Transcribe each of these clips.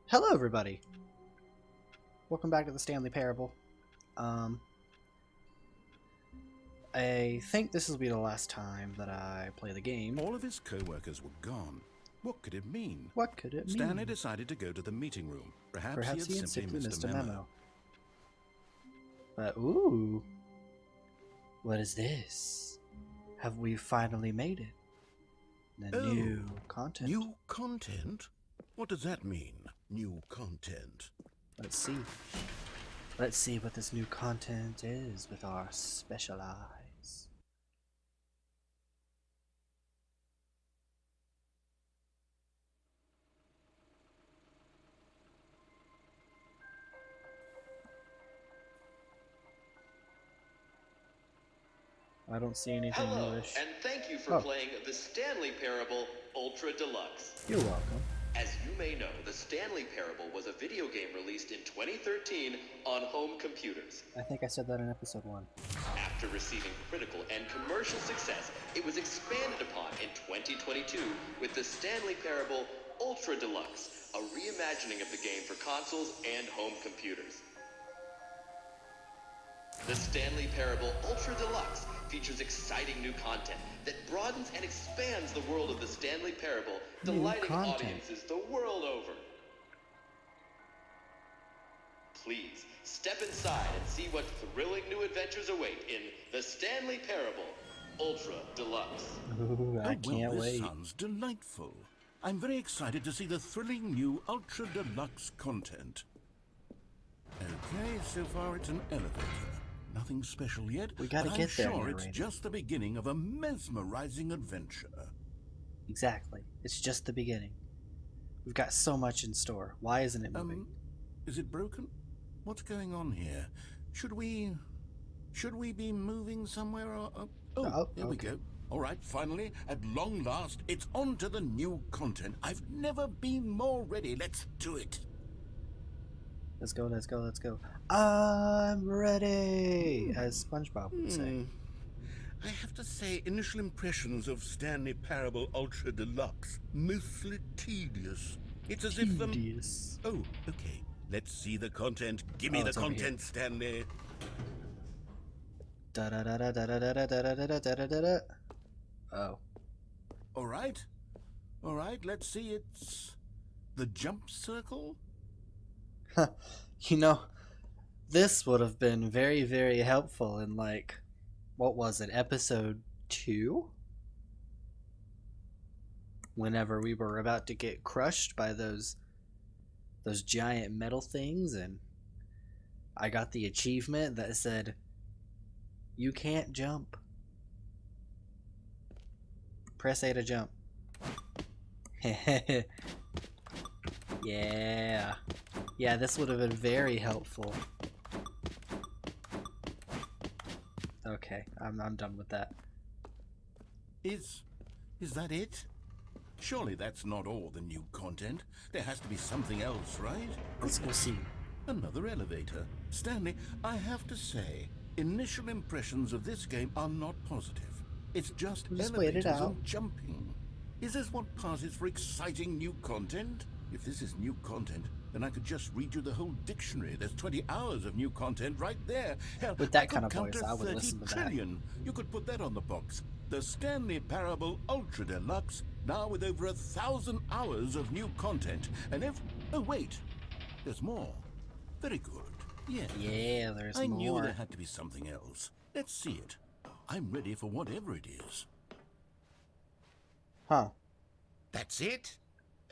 Hello, everybody. Welcome back to the Stanley Parable. I think this will be the last time that I play the game. All of his co-workers were gone. What could it mean? What could it mean? Stanley decided to go to the meeting room. Perhaps he had simply missed a memo. But, ooh. What is this? Have we finally made it? The new content. New content? What does that mean, new content? Let's see. Let's see what this new content is with our special eyes. I don't see anything newish. And thank you for playing the Stanley Parable Ultra Deluxe. You're welcome. As you may know, the Stanley Parable was a video game released in 2013 on home computers. I think I said that in episode 1. After receiving critical and commercial success, it was expanded upon in 2022 with the Stanley Parable Ultra Deluxe, a reimagining of the game for consoles and home computers. The Stanley Parable Ultra Deluxe features exciting new content that broadens and expands the world of the Stanley Parable, delighting audiences the world over. Please, step inside and see what thrilling new adventures await in the Stanley Parable Ultra Deluxe. Ooh, I can't this wait. Sounds delightful. I'm very excited to see the thrilling new Ultra Deluxe content. Okay, so far it's an elevator. Nothing special yet. We gotta but get there. I'm sure narrator. it's just the beginning of a mesmerizing adventure. Exactly. It's just the beginning. We've got so much in store. Why isn't it moving? Is it broken? What's going on here? Should we be moving somewhere? Here we go. All right, finally, at long last, it's on to the new content. I've never been more ready. Let's do it. Let's go, let's go, let's go. I'm ready, as SpongeBob would say. I have to say, initial impressions of Stanley Parable Ultra Deluxe, mostly tedious. It's as if Tedious. Oh, okay. Let's see the content. Give me the content, Stanley. Da da da da da da da da da da da da da. Oh. All right. All right, let's see. It's the jump circle? You know, this would have been very, very helpful in, like, what was it, episode 2? Whenever we were about to get crushed by those giant metal things, and I got the achievement that said, you can't jump. Press A to jump. Yeah. Yeah, this would have been very helpful. Okay, I'm done with that. Is that it? Surely that's not all the new content. There has to be something else, right? Let's go see. Another elevator. Stanley, I have to say, initial impressions of this game are not positive. It's just elevators and jumping. Is this what passes for exciting new content? If this is new content, then I could just read you the whole dictionary. There's 20 hours of new content right there. Hell, with that kind of voice, I would listen to trillion. That. You could put that on the box. The Stanley Parable Ultra Deluxe, now with over 1,000 hours of new content. And oh wait, there's more. Very good. Yeah, there's more. I knew there had to be something else. Let's see it. I'm ready for whatever it is. Huh. That's it?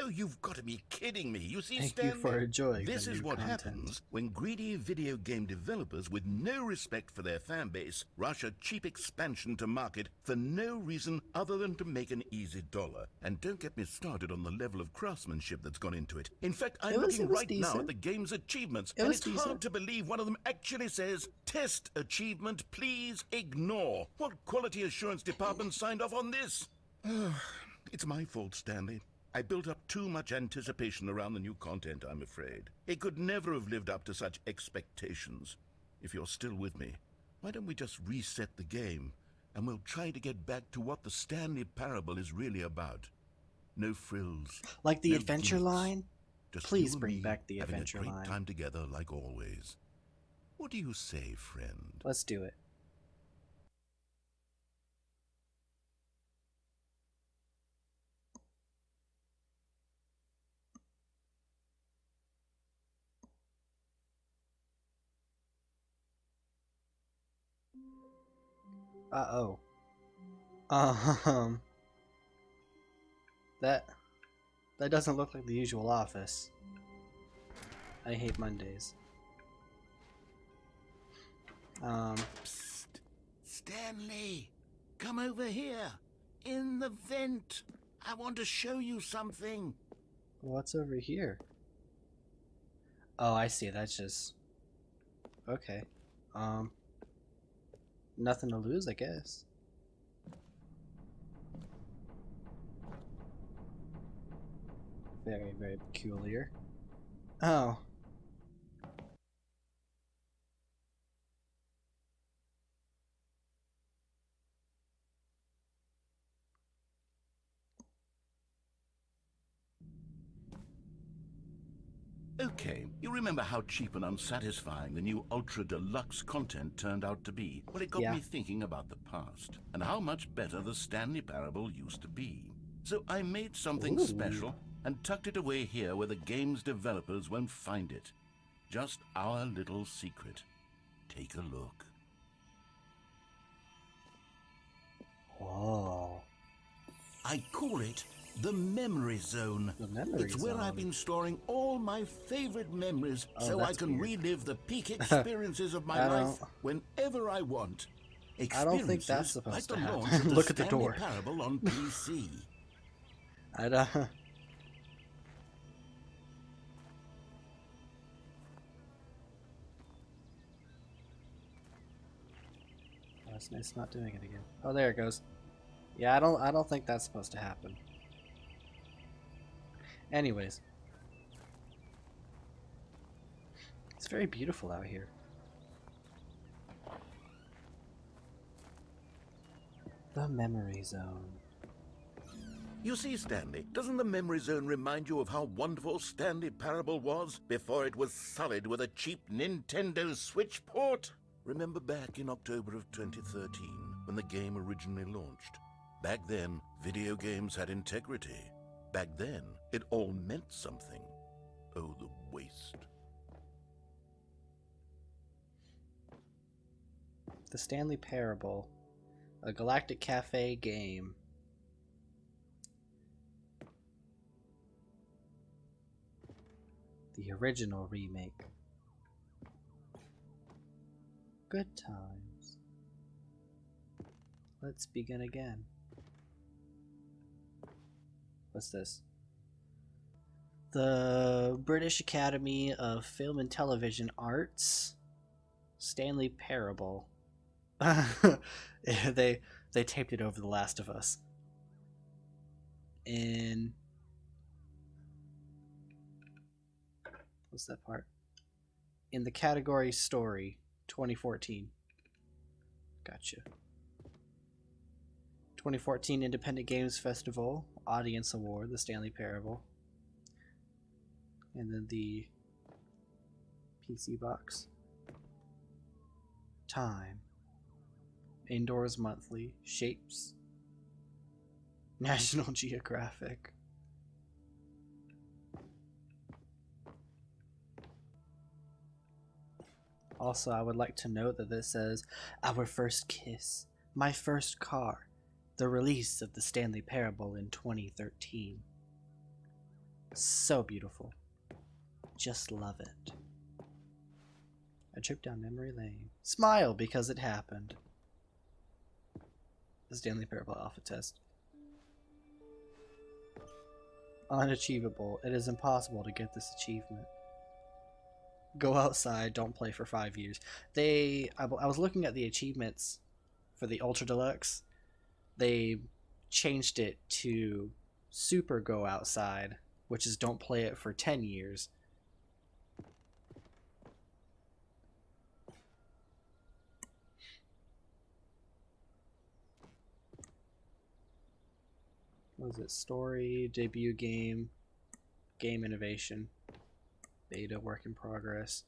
Oh, you've got to be kidding me. You see, Thank Stanley, you for enjoying this is what content. happens when greedy video game developers with no respect for their fan base rush a cheap expansion to market for no reason other than to make an easy dollar. And don't get me started on the level of craftsmanship that's gone into it. In fact, I'm looking right now at the game's achievements, and it's hard to believe one of them actually says, "Test achievement, please ignore." What quality assurance department signed off on this? It's my fault, Stanley. I built up too much anticipation around the new content, I'm afraid. It could never have lived up to such expectations. If you're still with me, why don't we just reset the game, and we'll try to get back to what the Stanley Parable is really about. No frills. Like the no adventure gimmicks. line? Just Please you and bring me back the having a adventure great line. time together like always. What do you say, friend? Let's do it. Uh-oh. Um, that doesn't look like the usual office. I hate Mondays. Psst! Stanley! Come over here! In the vent! I want to show you something! What's over here? Oh, I see. That's just... Okay. Nothing to lose, I guess. Very, very peculiar. Oh. Okay, you remember how cheap and unsatisfying the new Ultra Deluxe content turned out to be? Well, it got Yeah. me thinking about the past, and how much better the Stanley Parable used to be. So I made something Ooh. special and tucked it away here where the game's developers won't find it. Just our little secret. Take a look. Whoa. I call it the Memory Zone. The Memory It's where I've Zone. been storing all my favorite memories Oh, so I that's can weird. relive the peak experiences of my I life don't- whenever I want. I don't think that's Experiences supposed like to the happen. launch of the Look at the Stanley door. Parable on PC. I don't... Oh, it's nice not doing it again. Oh, there it goes. Yeah, I don't think that's supposed to happen. Anyways. It's very beautiful out here. The Memory Zone. You see, Stanley, doesn't the Memory Zone remind you of how wonderful Stanley Parable was before it was sullied with a cheap Nintendo Switch port? Remember back in October of 2013, when the game originally launched? Back then, video games had integrity. Back then, it all meant something. Oh, the waste. The Stanley Parable. A Galactic Cafe game. The original remake. Good times. Let's begin again. What's this? The British Academy of Film and Television Arts. Stanley Parable. they taped it over The Last of Us. In what's that part? In the category story, 2014. Gotcha. 2014 Independent Games Festival Audience Award, the Stanley Parable. And then the PC box. Time. Indoors Monthly. Shapes. National Geographic. Also, I would like to note that this says, Our First Kiss, My First Car, the release of the Stanley Parable in 2013. So beautiful. Just love it. A trip down memory lane. Smile because it happened. The Stanley Parable Alpha Test. Unachievable. It is impossible to get this achievement. Go outside, don't play for 5 years. I was looking at the achievements for the Ultra Deluxe. They changed it to Super Go Outside, which is don't play it for 10 years. What was it? Story, debut game, game innovation. Beta work in progress.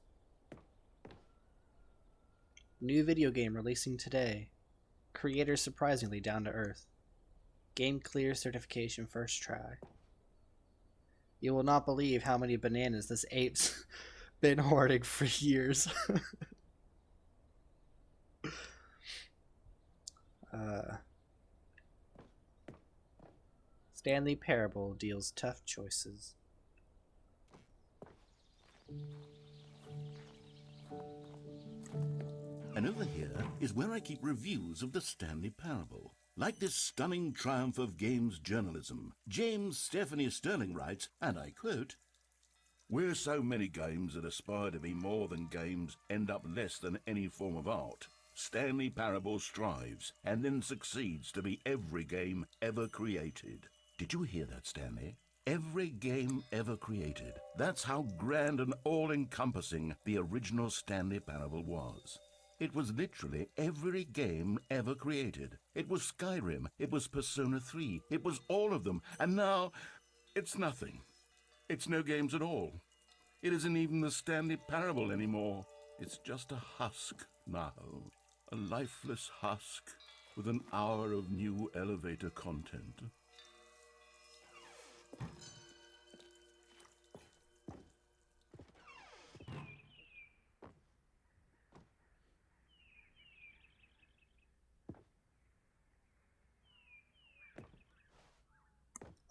New video game releasing today. Creators surprisingly down to earth. Game clear certification first try. You will not believe how many bananas this ape's been hoarding for years. Stanley Parable deals tough choices. And over here is where I keep reviews of the Stanley Parable. Like this stunning triumph of games journalism, James Stephanie Sterling writes, and I quote, "Where so many games that aspire to be more than games end up less than any form of art, Stanley Parable strives and then succeeds to be every game ever created." Did you hear that, Stanley? Every game ever created. That's how grand and all-encompassing the original Stanley Parable was. It was literally every game ever created. It was Skyrim, it was Persona 3, it was all of them, and now it's nothing. It's no games at all. It isn't even the Stanley Parable anymore. It's just a husk now. A lifeless husk with an hour of new elevator content.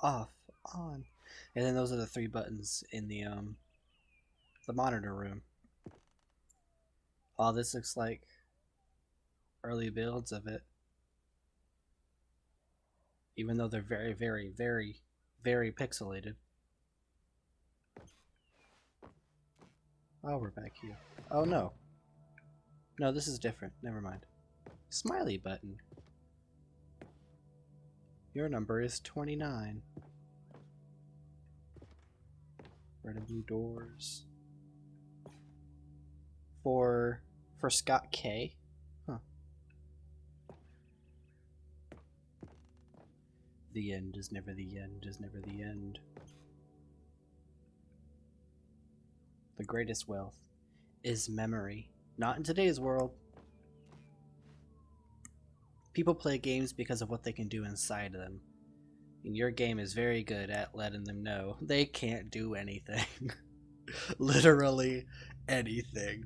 Off, on. And then those are the 3 buttons in the monitor room. Oh, this looks like early builds of it. Even though they're very, very, very, very pixelated. Oh, we're back here. Oh, no. No, this is different. Never mind. Smiley button. Your number is 29. Red and blue doors. For Scott K. Huh. The end is never the end is never the end. The greatest wealth is memory. Not in today's world. People play games because of what they can do inside them. And your game is very good at letting them know they can't do anything. Literally anything.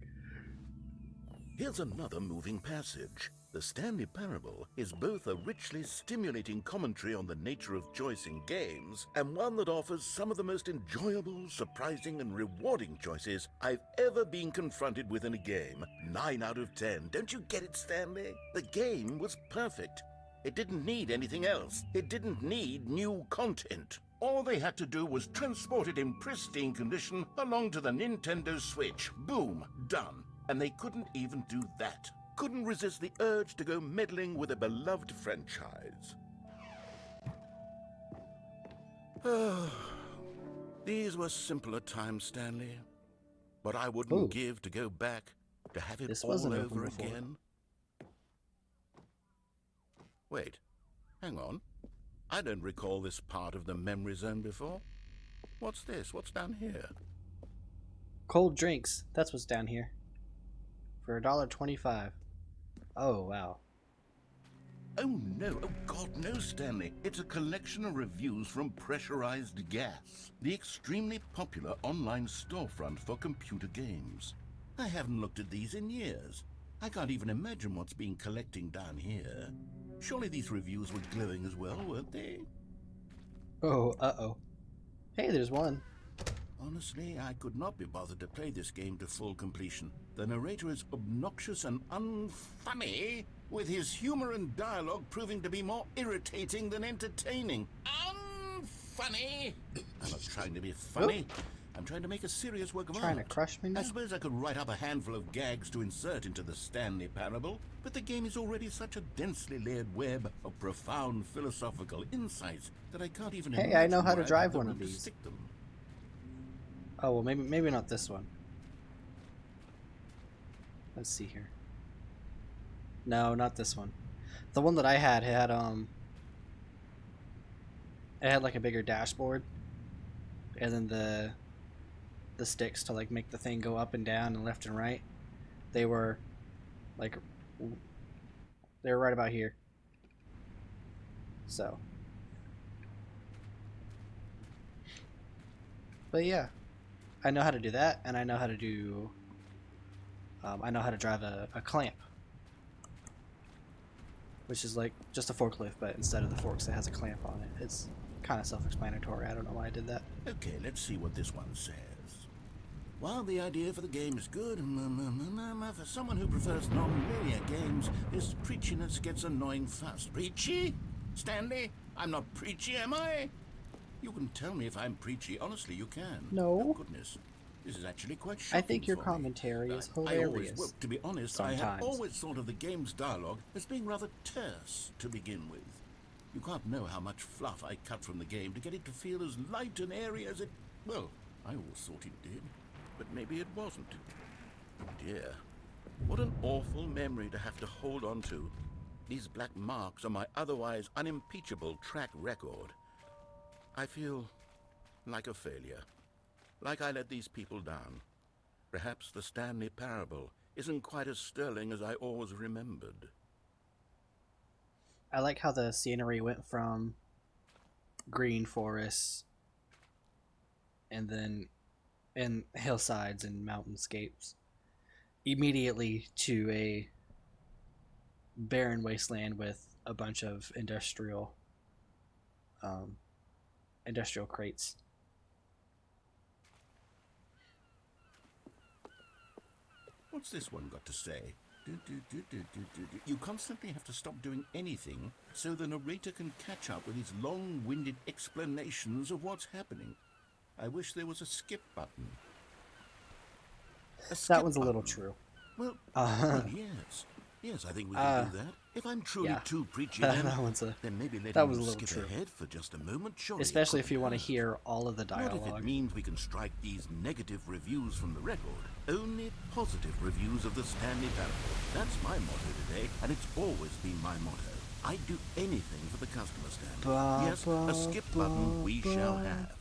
Here's another moving passage. The Stanley Parable is both a richly stimulating commentary on the nature of choice in games, and one that offers some of the most enjoyable, surprising, and rewarding choices I've ever been confronted with in a game. 9 out of 10. Don't you get it, Stanley? The game was perfect. It didn't need anything else. It didn't need new content. All they had to do was transport it in pristine condition along to the Nintendo Switch. Boom, done. And they couldn't even do that. Couldn't resist the urge to go meddling with a beloved franchise. These were simpler times, Stanley. But I wouldn't give to go back to have it This all wasn't over open before. again. Wait, hang on. I don't recall this part of the memory zone before. What's this? What's down here? Cold drinks. That's what's down here. For $1.25. Oh, wow. Oh no, oh God, no, Stanley. It's a collection of reviews from Pressurized Gas, the extremely popular online storefront for computer games. I haven't looked at these in years. I can't even imagine what's been collecting down here. Surely these reviews were glowing as well, weren't they? Oh, uh-oh. Hey, there's one. Honestly, I could not be bothered to play this game to full completion. The narrator is obnoxious and unfunny, with his humor and dialogue proving to be more irritating than entertaining. Unfunny! I'm not trying to be funny. I'm trying to make a serious work of art. Trying to crush me now? I suppose I could write up a handful of gags to insert into the Stanley Parable, but the game is already such a densely layered web of profound philosophical insights that I can't even Hey, imagine I know how to where I'd drive have the one of room to these. stick them. Oh, well, maybe not this one. Let's see here. No, not this one. The one that I had it had like a bigger dashboard, and then the sticks to like make the thing go up and down and left and right, they were like they were right about here. So, but yeah, I know how to do that, and I know how to do. I know how to drive a clamp, which is like just a forklift, but instead of the forks, it has a clamp on it. It's kind of self-explanatory. I don't know why I did that. Okay, let's see what this one says. While the idea for the game is good, for someone who prefers non-linear games, this preachiness gets annoying fast. Preachy? Stanley? I'm not preachy, am I? You can tell me if I'm preachy. Honestly, you can. No. Oh, goodness. This is actually quite shocking. I think your for me. commentary is hilarious. Well, to be honest, I have sometimes. always thought of the game's dialogue as being rather terse to begin with. You can't know how much fluff I cut from the game to get it to feel as light and airy as it... Well, I always thought it did, but maybe it wasn't. Dear, what an awful memory to have to hold on to. These black marks are my otherwise unimpeachable track record. I feel like a failure. Like I let these people down. Perhaps the Stanley parable isn't quite as sterling as I always remembered. I like how the scenery went from green forests and hillsides and mountainscapes immediately to a barren wasteland with a bunch of industrial crates. What's this one got to say? You constantly have to stop doing anything so the narrator can catch up with his long-winded explanations of what's happening. I wish there was a skip button. That one's a little true. Well, yes. Yes, I think we can do that. If I'm truly too preachy, then maybe let him skip ahead for just a moment. Surely, especially if you want to hear all of the dialogue. Not if it means we can strike these negative reviews from the record. Only positive reviews of the Stanley parable. That's my motto today, and it's always been my motto. I'd do anything for the customer, Stanley. Yes, a skip button we shall have.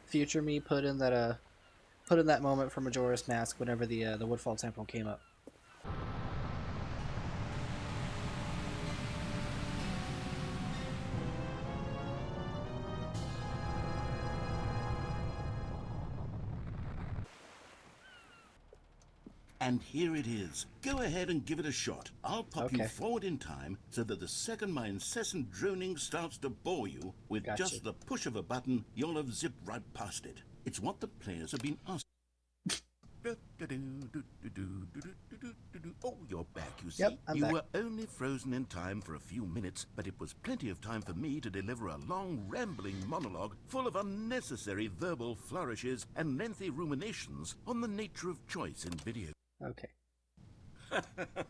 Future me put in that moment from Majora's Mask whenever the Woodfall Temple came up. And here it is. Go ahead and give it a shot. I'll pop you forward in time so that the second my incessant droning starts to bore you, with just the push of a button, you'll have zipped right past it. It's what the players have been asking. Oh, you're back, you see. Yep, I'm back. You were only frozen in time for a few minutes, but it was plenty of time for me to deliver a long, rambling monologue full of unnecessary verbal flourishes and lengthy ruminations on the nature of choice in video. Okay.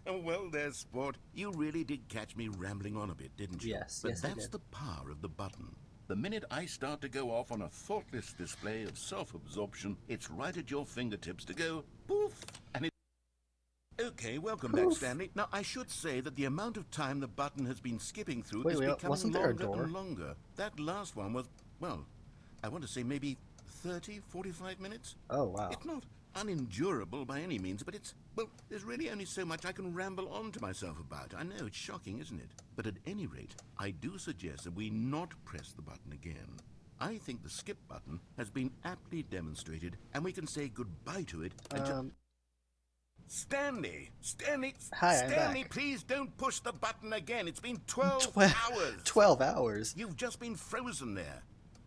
Well, there, sport. You really did catch me rambling on a bit, didn't you? Yes, but yes, that's the power of the button. The minute I start to go off on a thoughtless display of self-absorption, it's right at your fingertips to go poof, and it... Okay, welcome back, Stanley. Now, I should say that the amount of time the button has been skipping through is becoming longer and longer. That last one was, well, I want to say maybe 30, 45 minutes? Oh, wow. It's not unendurable by any means, but it's, well, there's really only so much I can ramble on to myself about. I know, it's shocking, isn't it? But at any rate, I do suggest that we not press the button again. I think the skip button has been aptly demonstrated, and we can say goodbye to it until... Stanley, Hi, I'm Stanley, back. please don't push the button again. It's been 12 hours. 12 hours? You've just been frozen there.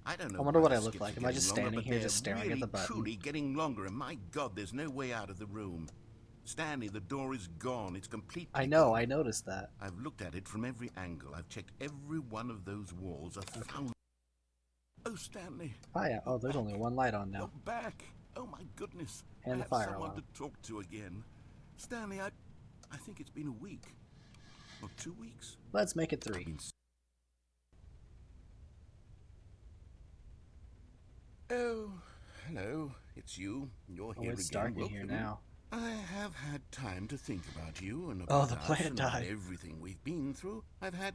I don't know. I wonder what I look like. Am I just standing here just staring really, at the button? Truly getting longer, and my God, there's no way out of the room. Stanley, the door is gone. It's completely I know, gone. I noticed that. I've looked at it from every angle. I've checked every one of those walls. Oh, Stanley. Hi, oh, there's only one light on now. You're back. Oh, my goodness. And I the have fire someone alarm. to talk to again. Stanley, I think it's been a week. Or 2 weeks. Let's make it 3. Oh, hello. It's you. You're here It's again. dark in here now. I have had time to think about you and about the us planet and about died. everything we've been through. I've had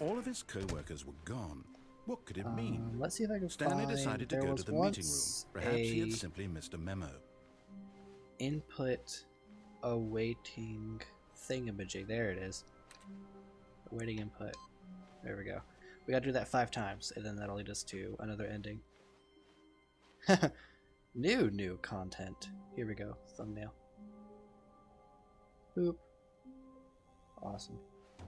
All of his co-workers were gone. What could it mean? Let's see if I can Stanley find... decided to there go was to the meeting room. once Perhaps he had a simply missed a memo. input awaiting thingamajig. There it is. Awaiting input. There we go. We gotta do that 5 times, and then that'll lead us to another ending. New content. Here we go. Thumbnail. Boop. Awesome.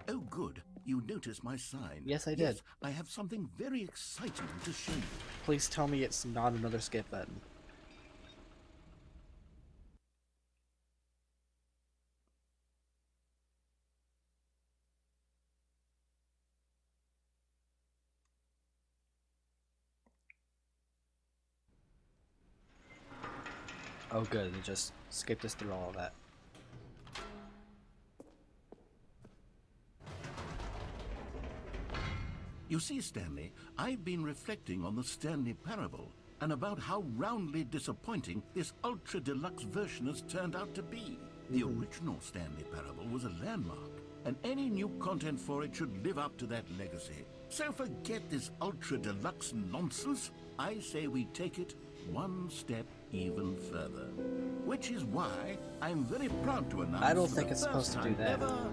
Oh, good. You noticed my sign. Yes, I did. Yes, I have something very exciting to show you. Please tell me it's not another skip button. Oh good, it just skipped us through all of that. You see, Stanley, I've been reflecting on the Stanley Parable and about how roundly disappointing this ultra deluxe version has turned out to be. The original Stanley Parable was a landmark, and any new content for it should live up to that legacy. So forget this ultra deluxe nonsense. I say we take it one step even further. Which is why I'm very proud to announce I don't for think the it's supposed first to do time that. ever,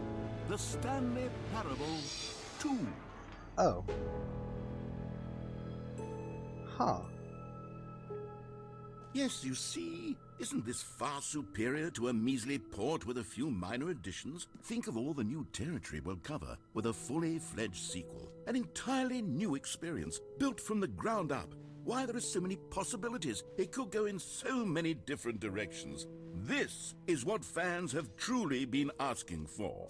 the Stanley Parable 2. Oh. Huh. Yes, you see, isn't this far superior to a measly port with a few minor additions? Think of all the new territory we'll cover with a fully fledged sequel. An entirely new experience, built from the ground up. Why, there are so many possibilities. It could go in so many different directions. This is what fans have truly been asking for.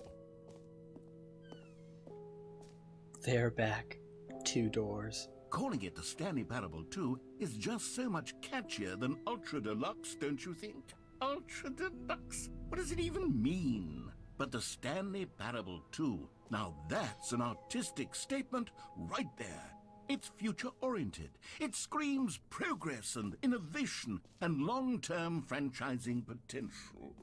They're back. 2 doors. Calling it the Stanley Parable 2 is just so much catchier than Ultra Deluxe, don't you think? Ultra Deluxe? What does it even mean? But the Stanley Parable 2, now that's an artistic statement right there. It's future-oriented. It screams progress and innovation and long-term franchising potential.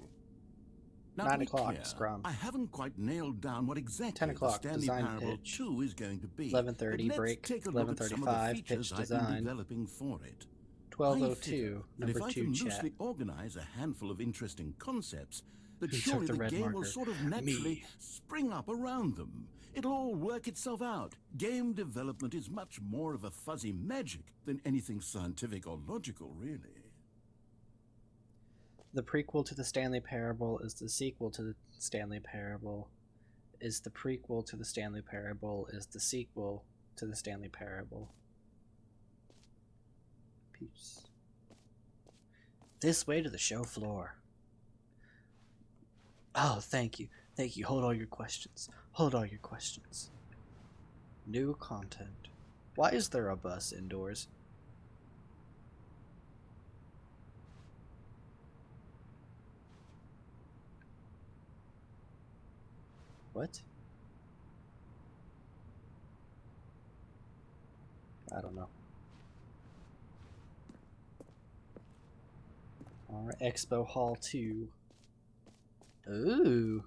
Now, 9 to be o'clock, clear, Scrum. I haven't quite nailed down what exactly 10 the o'clock, Stanley design Parable pitch. 2 is going to be. 11:30 But let's break, take a look at some of the 11:35 features pitch I've been design. developing for it. I 12:02, figure that number if I 2 can chat. loosely organize a handful of interesting concepts, that Who took surely the the red game will marker? sort of naturally Me. spring up around them. It'll all work itself out. Game development is much more of a fuzzy magic than anything scientific or logical, really. The prequel to the Stanley Parable is the sequel to the Stanley Parable. Is the prequel to the Stanley Parable is the sequel to the Stanley Parable. Peace. This way to the show floor. Oh, thank you. Thank you. Hold all your questions. Hold all your questions. New content. Why is there a bus indoors? What? I don't know. Alright, Expo Hall 2. Ooh.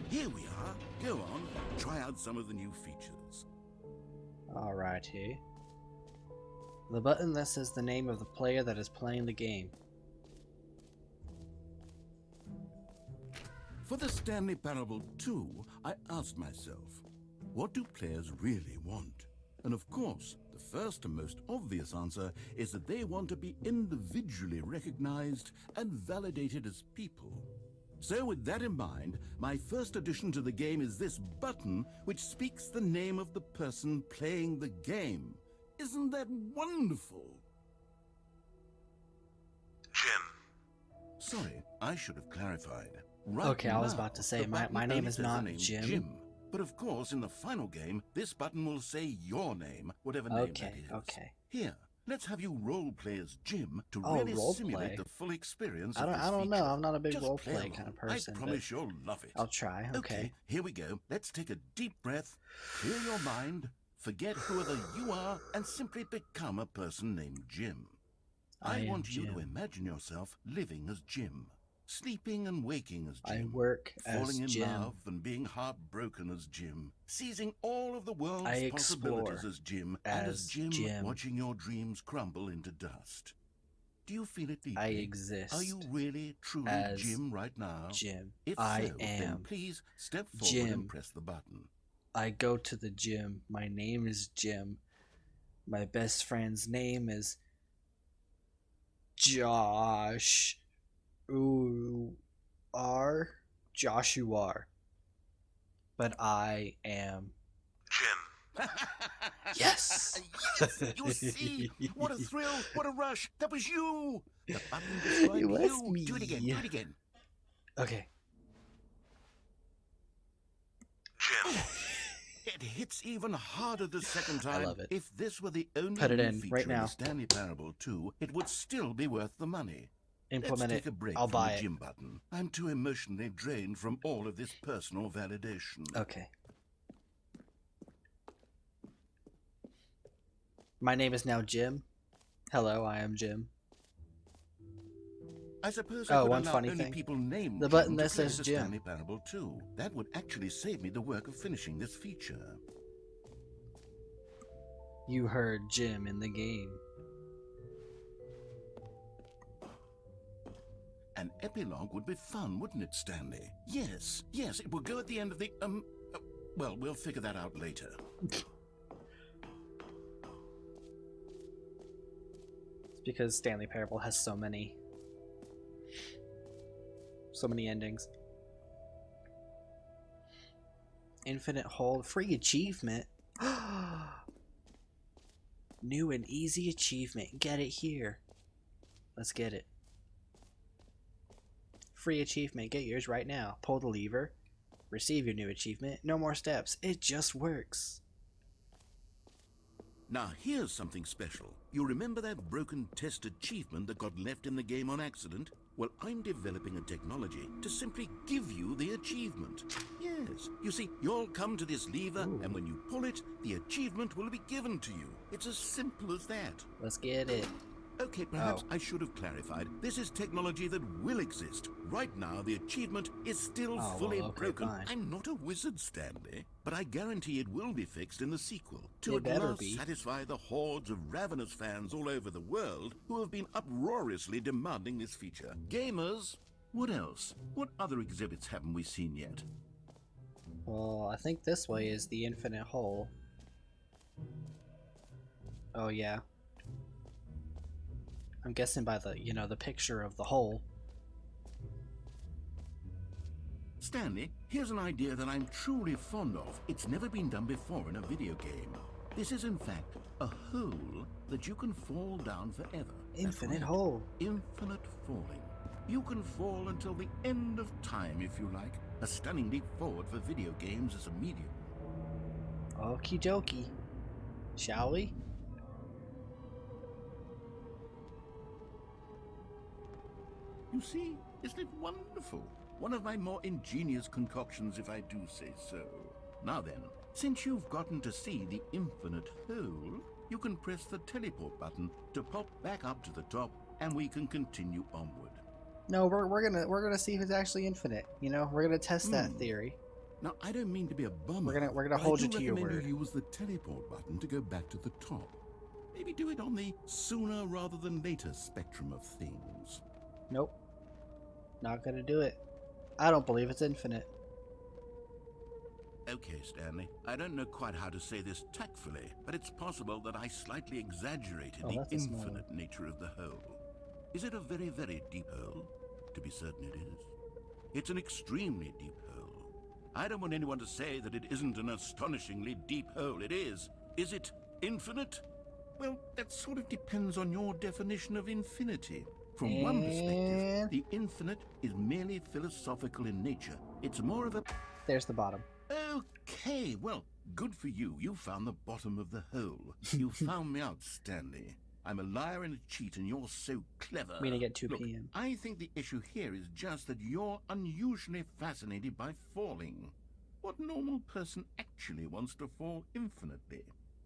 Here we are. Go on, try out some of the new features. Alrighty. The button that says the name of the player that is playing the game. For the Stanley Parable 2, I asked myself, what do players really want? And of course, the first and most obvious answer is that they want to be individually recognized and validated as people. So with that in mind, my first addition to the game is this button which speaks the name of the person playing the game. Isn't that wonderful? Jim. Sorry, I should have clarified. Right Okay, I was now, about to say, the my button name only is says the not name Jim. But of course, in the final game, this button will say your name, whatever name that is. Okay. Here, let's have you role-play as Jim to Oh, really role simulate play? the full experience I of don't this know. feature. I'm not a big Just role play play along. kind of person. I but promise you'll love it. I'll try. Okay. Here we go. Let's take a deep breath, clear your mind, forget whoever you are, and simply become a person named Jim. I am want you to Jim. imagine yourself living as Jim. Sleeping and waking as I Jim. work as Falling in Jim. love and being heartbroken as Jim. Seizing all of the world's I possibilities explore as Jim. And as as Jim, Jim. watching your dreams crumble into dust. Do you feel it deeply? I exist. Are you really, truly as Jim right now? Jim. If I so, then am please step forward Jim. and press the button. I go to the gym. My name is Jim. My best friend's name is Josh. Joshua. But I am Jim. Yes. Yes, you see? What a thrill, what a rush. That was you. The button described It was you. me. Do it again, do it again. Okay. Jim. It hits even harder the second time. I love it. If this were the only Put it new in feature right now. the Stanley Parable 2, it would still be worth the money. Implement Let's take it. a break I'll from buy the it. gym button. I'm too emotionally drained from all of this personal validation. Okay. My name is now Jim. Hello, I am Jim. I suppose Oh, I could one allow funny only thing. people named The button Jim to that play says the Jim. Stanley Parable 2. That would actually save me the work of finishing this feature. You heard Jim in the game. An epilogue would be fun, wouldn't it, Stanley? Yes, yes, it will go at the end of the, well, we'll figure that out later. It's because Stanley Parable has so many endings. Infinite hold, free achievement. New and easy achievement. Get it here. Let's get it. Free achievement. Get yours right now. Pull the lever. Receive your new achievement. No more steps. It just works. Now, here's something special. You remember that broken test achievement that got left in the game on accident? Well, I'm developing a technology to simply give you the achievement. Yes, you see, you'll come to this lever, and when you pull it, the achievement will be given to you. It's as simple as that. Let's get it. Okay, perhaps I should have clarified. This is technology that will exist. Right now, the achievement is still fully broken. fine. I'm not a wizard, Stanley, but I guarantee it will be fixed in the sequel to It at better last be. satisfy the hordes of ravenous fans all over the world who have been uproariously demanding this feature. Gamers, what else? What other exhibits haven't we seen yet? Well, I think this way is the infinite hole. Oh yeah. I'm guessing by the, the picture of the hole. Stanley, here's an idea that I'm truly fond of. It's never been done before in a video game. This is, in fact, a hole that you can fall down forever. That's Infinite right. hole. Infinite falling. You can fall until the end of time, if you like. A stunning leap forward for video games as a medium. Okie dokie. Shall we? You see, isn't it wonderful? One of my more ingenious concoctions, if I do say so. Now then, since you've gotten to see the infinite hole, you can press the teleport button to pop back up to the top, and we can continue onward. No, we're gonna see if it's actually infinite. We're gonna test that theory. Now, I don't mean to be a bummer. We're gonna but hold I you do to your recommend word. you use the teleport button to go back to the top. Maybe do it on the sooner rather than later spectrum of things. Nope. Not gonna do it. I don't believe it's infinite. Okay, Stanley. I don't know quite how to say this tactfully, but it's possible that I slightly exaggerated the that's a small infinite nature of the hole. Is it a very, very deep hole? To be certain it is. It's an extremely deep hole. I don't want anyone to say that it isn't an astonishingly deep hole. It is. Is it infinite? Well, that sort of depends on your definition of infinity. From one perspective, the infinite is merely philosophical in nature. It's more of a... There's the bottom. Okay, well, good for you. You found the bottom of the hole. You found me out, Stanley. I'm a liar and a cheat, and you're so clever. Meaning at 2 Look, p.m. I think the issue here is just that you're unusually fascinated by falling. What normal person actually wants to fall infinitely?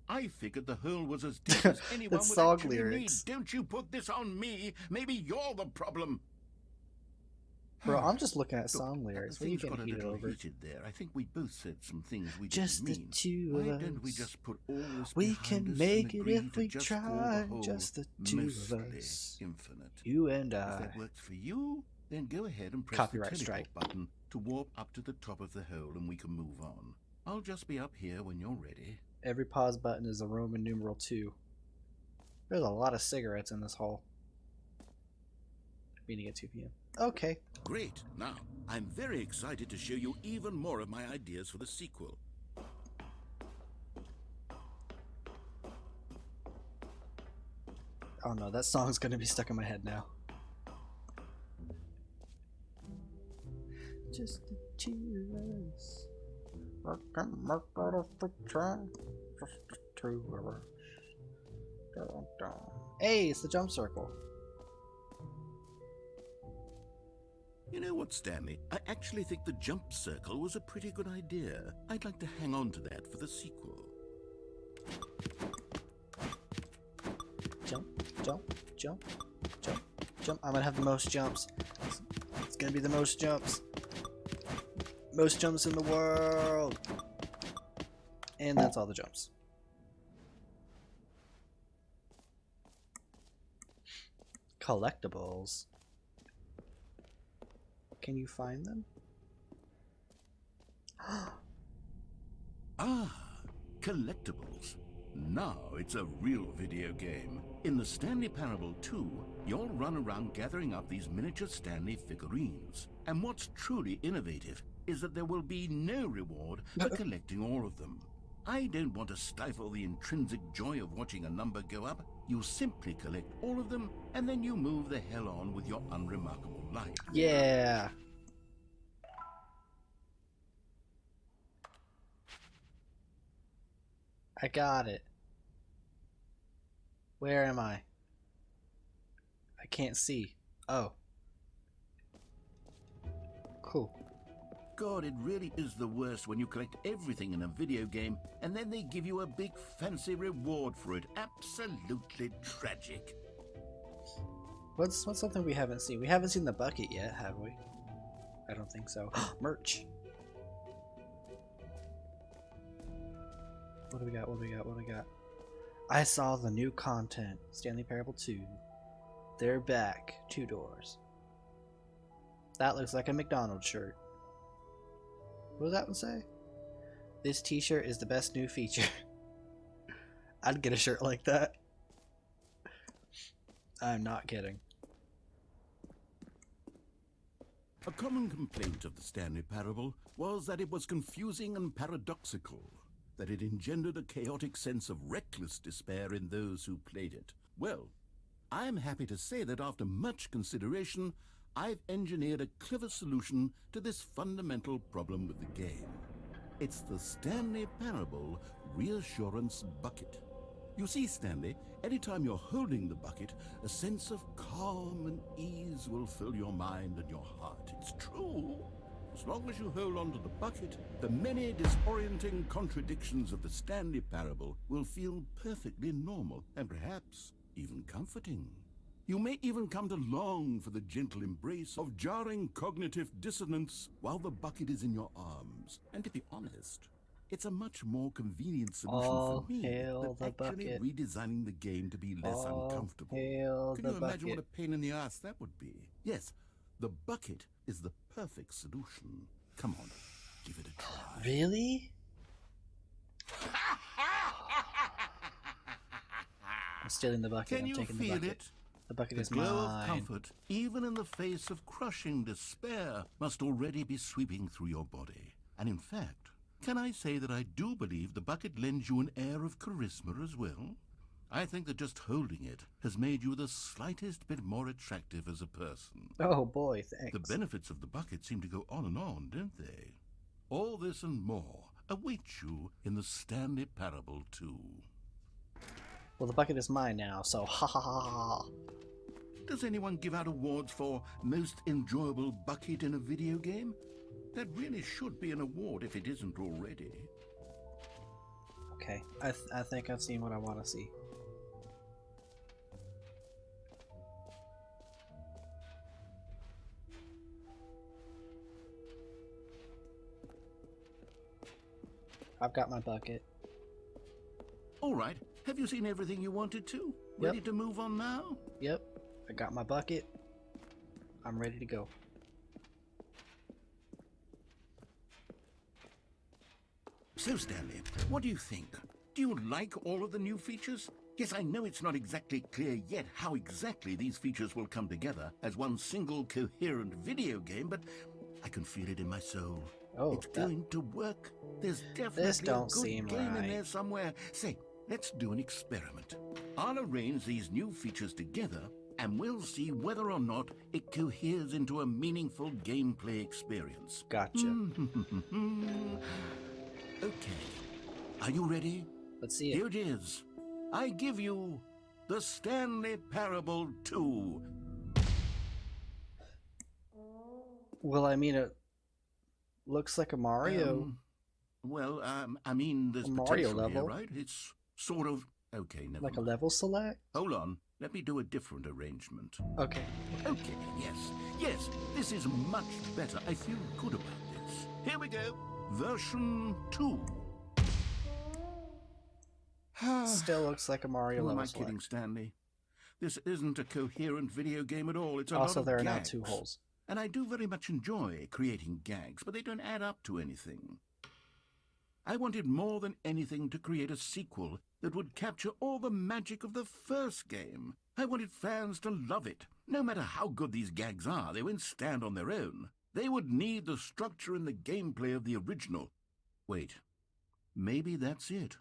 I figured the hole was as deep as anyone That's would song actually lyrics. need. Don't you put this on me. Maybe you're the problem. Bro, I'm just looking at Look, song lyrics. What are you things got getting a heated little over? heated there. I think we both said some things we Just the didn't mean. two Why of don't we us. just put all this We behind can us make and it agree if to we just call try. the whole Just the two of mostly us. infinite? You and If I. that works for you, then go ahead and press Copyright the teleport strike. button to warp up to the top of the hole and we can move on. I'll just be up here when you're ready. Every pause button is a Roman numeral 2. There's a lot of cigarettes in this hole. Meeting at 2 p.m. Okay. Great. Now, I'm very excited to show you even more of my ideas for the sequel. Oh no, that song's gonna be stuck in my head now. Just the two of us. I can make it if we try. Just the two of us. Dun, dun. Hey, it's the jump circle. You know what, Stanley? I actually think the jump circle was a pretty good idea. I'd like to hang on to that for the sequel. Jump, jump, jump, jump, jump. I'm gonna have the most jumps. It's gonna be the most jumps. Most jumps in the world. And that's all the jumps. Collectibles. Can you find them? Ah, collectibles. Now it's a real video game. In the Stanley Parable 2, you'll run around gathering up these miniature Stanley figurines. And what's truly innovative is that there will be no reward for collecting all of them. I don't want to stifle the intrinsic joy of watching a number go up. You simply collect all of them, and then you move the hell on with your unremarkable life. Yeah. I got it. Where am I? I can't see. Oh. Cool. God, it really is the worst when you collect everything in a video game and then they give you a big fancy reward for it. Absolutely tragic. What's something we haven't seen? We haven't seen the bucket yet, have we? I don't think so. Merch. What do we got? What do we got? What do we got? I saw the new content. Stanley Parable 2. They're back. 2 doors. That looks like a McDonald's shirt. What does that one say? This t-shirt is the best new feature. I'd get a shirt like that. I'm not kidding. A common complaint of the Stanley Parable was that it was confusing and paradoxical, that it engendered a chaotic sense of reckless despair in those who played it. Well, I'm happy to say that after much consideration, I've engineered a clever solution to this fundamental problem with the game. It's the Stanley Parable Reassurance Bucket. You see, Stanley, anytime you're holding the bucket, a sense of calm and ease will fill your mind and your heart. It's true. As long as you hold on to the bucket, the many disorienting contradictions of the Stanley Parable will feel perfectly normal and perhaps even comforting. You may even come to long for the gentle embrace of jarring cognitive dissonance while the bucket is in your arms. And to be honest, it's a much more convenient solution All for me hail than the actually bucket. redesigning the game to be less All uncomfortable. hail Can the you imagine what bucket. a pain in the ass that would be? Yes, the bucket is the perfect solution. Come on, give it a try. Really? I'm stealing the bucket. Can I'm you taking the feel bucket. it? The bucket The is glow of mine. comfort, even in the face of crushing despair, must already be sweeping through your body. And in fact, can I say that I do believe the bucket lends you an air of charisma as well? I think that just holding it has made you the slightest bit more attractive as a person. Oh boy, thanks. The benefits of the bucket seem to go on, don't they? All this and more await you in the Stanley Parable 2. Well, the bucket is mine now, so ha ha ha ha. Does anyone give out awards for most enjoyable bucket in a video game? That really should be an award if it isn't already. Okay, I think I've seen what I want to see. I've got my bucket. All right. Have you seen everything you wanted to? Yep. Ready to move on now? Yep. I got my bucket. I'm ready to go. So, Stanley, what do you think? Do you like all of the new features? Yes, I know it's not exactly clear yet how exactly these features will come together as one single coherent video game, but I can feel it in my soul. Oh, It's going to work. There's This definitely a don't good seem game in right. there somewhere. Say, let's do an experiment. I'll arrange these new features together, and we'll see whether or not it coheres into a meaningful gameplay experience. Gotcha. Okay. Are you ready? Let's see it. Here it is. I give you the Stanley Parable 2. Well, I mean, it looks like a Mario. I mean, there's A Mario potential here, level. right? It's sort of... Okay, never Like a mind. level select? Hold on. Let me do a different arrangement. Okay. Okay, yes, this is much better. I feel good about this. Here we go. Version 2. Still looks like a Mario Who am level I select. kidding, Stanley? This isn't a coherent video game at all. It's a lot Also, of there are now gags. 2 holes. And I do very much enjoy creating gags, but they don't add up to anything. I wanted more than anything to create a sequel that would capture all the magic of the first game. I wanted fans to love it. No matter how good these gags are, they won't stand on their own. They would need the structure and the gameplay of the original. Wait, maybe that's it.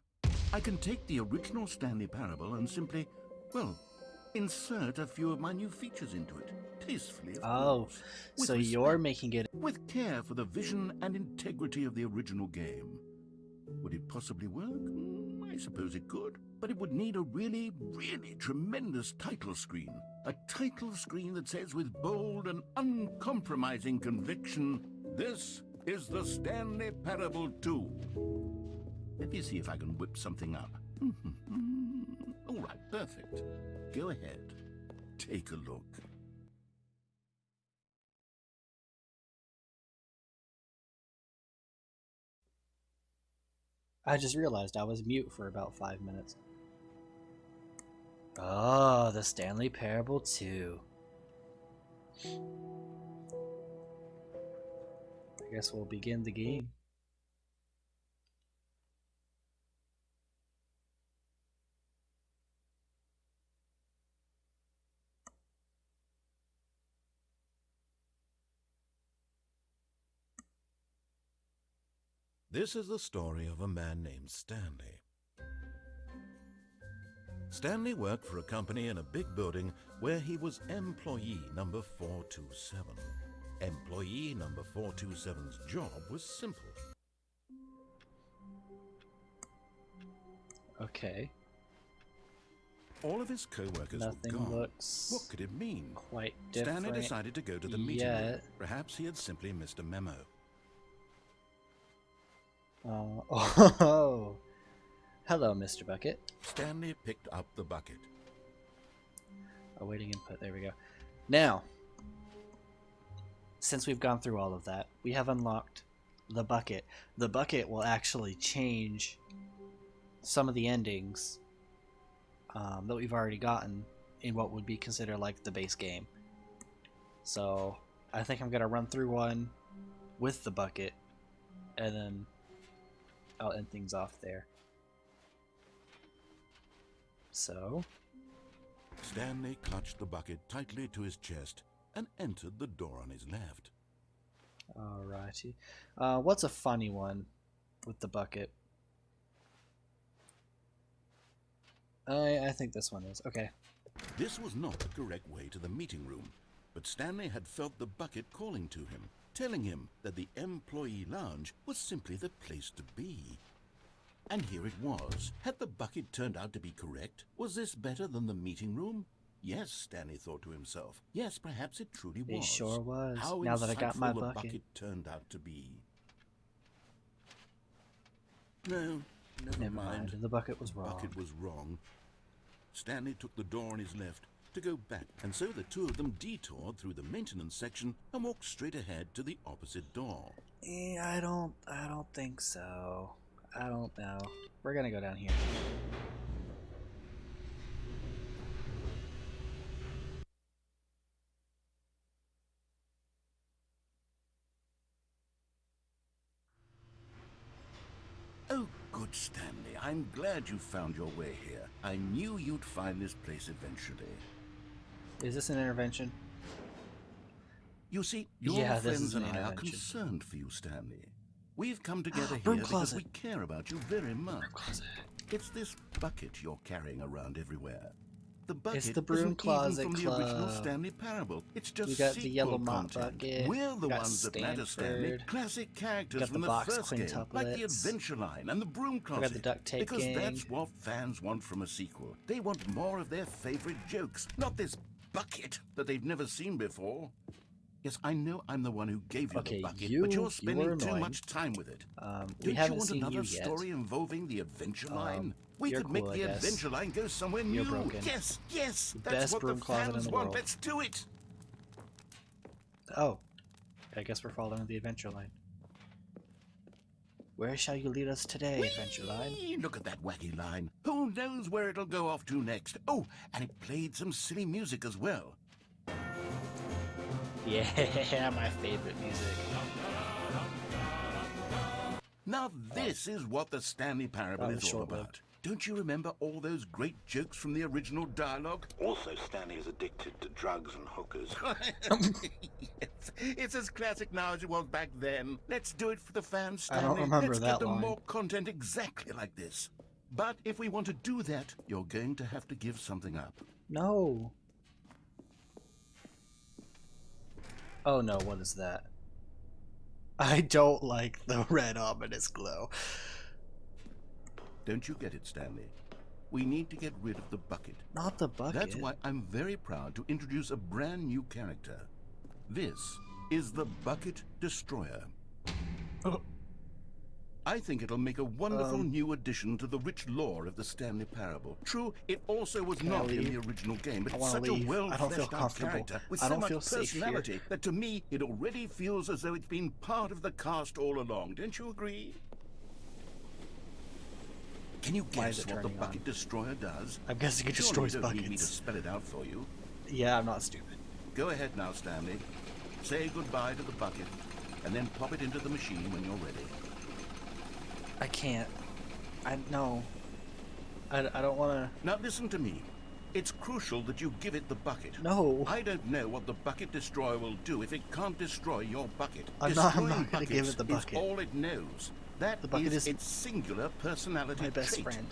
I can take the original Stanley Parable and simply, well, insert a few of my new features into it. Tastefully, of Oh, course. With so you're respect, making it... with care for the vision and integrity of the original game. Would it possibly work? I suppose it could. But it would need a really, really tremendous title screen. A title screen that says with bold and uncompromising conviction, "This is the Stanley Parable 2. Let me see if I can whip something up. All right, perfect. Go ahead. Take a look. I just realized I was mute for about 5 minutes. Oh, the Stanley Parable 2. I guess we'll begin the game. This is the story of a man named Stanley. Stanley worked for a company in a big building where he was employee number 427. Employee number 427's job was simple. Okay. All of his co-workers Nothing were gone. looks What could it mean? quite different. Stanley decided to go to the meeting room. yet. Perhaps he had simply missed a memo. Oh. Hello, Mr. Bucket. Stanley picked up the bucket. Awaiting input. There we go. Now, since we've gone through all of that, we have unlocked the bucket. The bucket will actually change some of the endings that we've already gotten in what would be considered like the base game. So I think I'm going to run through one with the bucket, and then I'll end things off there. So, Stanley clutched the bucket tightly to his chest and entered the door on his left. alrighty. What's a funny one with the bucket? I think this one is. Okay. This was not the correct way to the meeting room, but Stanley had felt the bucket calling to him, telling him that the employee lounge was simply the place to be. And here it was. Had the bucket turned out to be correct? Was this better than the meeting room? Yes, Stanley thought to himself. Yes, perhaps it truly was. It sure was. How Now that I got my insightful the bucket. turned out to be. No, never Never mind. mind. The bucket was wrong. Bucket was wrong. Stanley took the door on his left to go back, and so the two of them detoured through the maintenance section and walked straight ahead to the opposite door. I don't think so. I don't know. We're gonna go down here. Oh, good Stanley. I'm glad you found your way here. I knew you'd find this place eventually. Is this an intervention? You see, your Yeah, this friends is an and I are intervention. concerned for you, Stanley. We've come together Broom here because closet. we care about you very much. Closet. It's this bucket you're carrying around everywhere. The bucket It's the broom isn't closet even from the original club. Stanley Parable. It's just We got the sequel yellow mop content. bucket. We're the We got ones that matter, Stanley. Stanford. Classic characters got the from the box first game, like the quintuplets. Adventure Line and the Broom We Closet. got the duct tape because gang. that's what fans want from a sequel. They want more of their favorite jokes, not this bucket that they've never seen before. Yes, I know I'm the one who gave you Okay, the bucket, you- but you you're spending were too annoying. much time with it. We Don't you haven't want seen another you yet. story involving the Adventure Line? We you're could make cool, I the guess. Adventure Line go somewhere You're new. broken. Yes, yes, The that's best what broom the closet in fans the want. world. Let's do it. Oh, I guess we're following the adventure line. Where shall you lead us today, adventure line? Whee! Look at that wacky line. Who knows where it'll go off to next? Oh, and it played some silly music as well. Yeah, my favorite music. Now this is what the Stanley Parable That is was all short-lived. about. Don't you remember all those great jokes from the original dialogue? Also, Stanley is addicted to drugs and hookers. Yes, it's as classic now as it was back then. Let's do it for the fans, I Stanley. don't remember Let's that give them line. more content exactly like this. But if we want to do that, you're going to have to give something up. No. Oh no, what is that? I don't like the red ominous glow. Don't you get it, Stanley? We need to get rid of the bucket. Not the bucket. That's why I'm very proud to introduce a brand new character. This is the Bucket Destroyer. Oh. I think it'll make a wonderful Um, new addition to the rich lore of the Stanley Parable. True, it also was Can I not in leave? the original game, but I it's wanna such leave. a I don't feel well-fleshed out comfortable. character with I so don't much feel safe here. personality that to me it already feels as though it's been part of the cast all along. Don't you agree? Can you Why is guess it what the turning Bucket on? Destroyer does? I'm guessing it Surely destroys you don't need me to buckets. spell it out for you. Yeah, I'm not stupid. Go ahead now, Stanley. Say goodbye to the bucket, and then pop it into the machine when you're ready. I can't. No. I don't want to. Now listen to me. It's crucial that you give it the bucket. No. I don't know what the Bucket Destroyer will do if it can't destroy your bucket. I'm not Destroying gonna give it the buckets bucket. is all it knows. That The bucket is its singular personality my best trait. friend.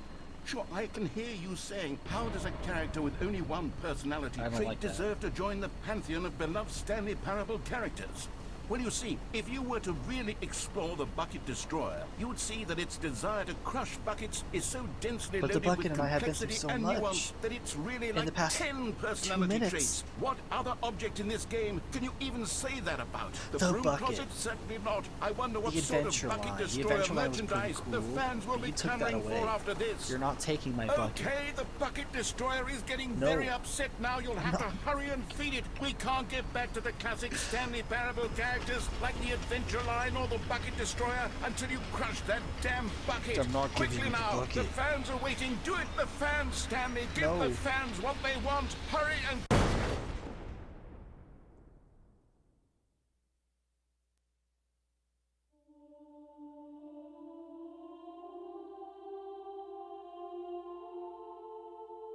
Sure, I can hear you saying, how does a character with only one personality I don't trait like that. deserve to join the pantheon of beloved Stanley Parable characters? Well, you see, if you were to really explore the Bucket Destroyer, you would see that its desire to crush buckets is so densely But the loaded bucket with and I have been through complexity so and much nuance that it's really in like the past 10 2 personality minutes. traits. What other object in this game can you even say that about? The broom bucket. closet? Certainly not. I wonder what The sort of adventure Bucket line. The Destroyer adventure line was pretty merchandise the cool, fans will but be you took that clamoring away. for after this. You're not taking my bucket. Okay, the Bucket Destroyer is getting No. very upset now. You'll have to hurry and feed it. We can't get back to the classic Stanley Parable characters like the Adventure Line or the Bucket Destroyer until you crush that damn bucket. I'm not giving Quickly you the now, bucket. the fans are waiting. Do it, the fans, Stanley. Give No. the fans what they want. Hurry and...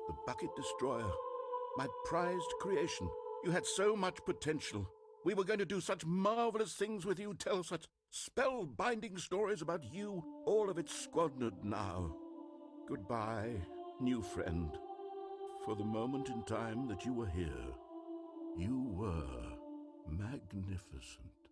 The Bucket Destroyer, my prized creation. You had so much potential. We were going to do such marvelous things with you, tell such spellbinding stories about you. All of it squandered now. Goodbye, new friend. For the moment in time that you were here, you were magnificent.